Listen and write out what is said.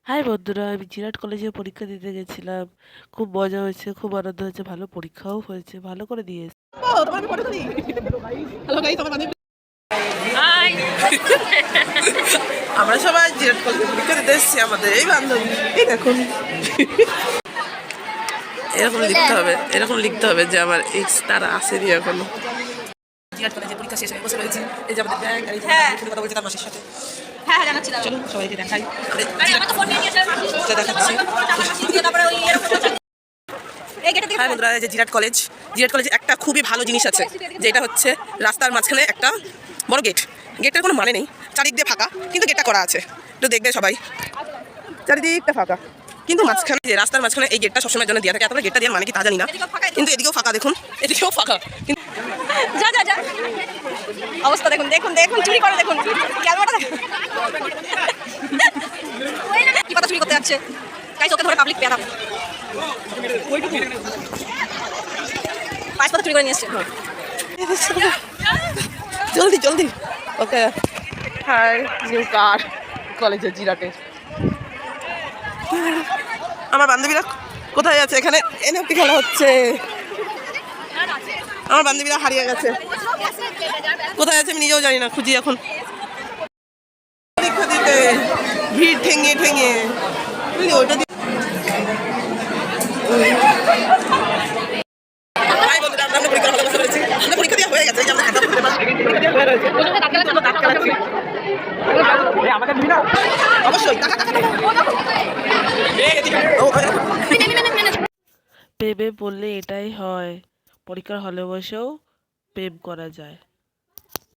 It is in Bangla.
হাই বন্ধুরা, আমি জিরাট কলেজে পরীক্ষা দিতে গেছিলাম। খুব মজা হয়েছে, খুব আনন্দ হয়েছে, ভালো পরীক্ষাও হয়েছে, ভালো করে দিয়ে এসেছি। আমরা সবাই জিরাট কলেজে পরীক্ষা দিতে এসেছি। আমাদের এই বান্ধবী, এই দেখুন, এরকম লিখতে হবে যে আমার এক্স তারা আসেনি এখনো। জিরাট কলেজে পরীক্ষা শেষ হয়ে বসে রয়েছে। এই যে আমাদের ব্যাগ, আর এই যে কথা বলছে তার মাসির সাথে। হ্যাঁ জানাচ্ছিলাম। চলুন সবাইকে দেখাই। আমার তো ফোন নিয়ে নিয়েছে। দেখাচ্ছি। তারপরে ওই এরকম এই গেটে হ্যাঁ বন্ধুরা, এই যে জিরাট কলেজে একটা খুবই ভালো জিনিস আছে, যেটা হচ্ছে রাস্তার মাঝখানে একটা বড় গেট। গেটের কোনো মানে নেই, চারিদিক দিয়ে ফাঁকা, কিন্তু গেটটা করা আছে। একটু দেখবে সবাই, চারিদিকটা ফাঁকা, কিন্তু মাঝখানে যে রাস্তার মাঝখানে এই গেটটা সবসময় জন্য দেওয়া থাকে। এতটা গেটটা দিয়ে মানে কি তা জানি না, কিন্তু এদিকেও ফাঁকা, দেখুন এদিকেও ফাঁকা। যা যা যা অবস্থা দেখুন দেখুন দেখুন চুরি করে দেখুন ক্যামেরাটা কি পাতা চুরি করতে যাচ্ছে। গাইস ওকে ধরে পাবলিক পেয়ারা পাঁচ পাতা চুরি করে নিয়ে এসছে। জলদি জলদি। ওকে, হাই নিউ কার কলেজের জিরাটের। আমার বান্ধবীরা কোথায় আছে? এখানে এনএফটি খেলা হচ্ছে। আমার বান্ধবীরা হারিয়ে গেছে, কোথায় আছে আমি নিজেও জানি না, খুঁজি এখন। পরীক্ষা দিতে ভিড় ঠেঙিয়ে ঠেঙিয়ে ওইটা দিয়ে। পরীক্ষা দেওয়া হয়ে গেছে, অবশ্যই প্রেমে পড়লে এটাই হয়, পরীক্ষার হলে বসেও প্রেম করা যায়।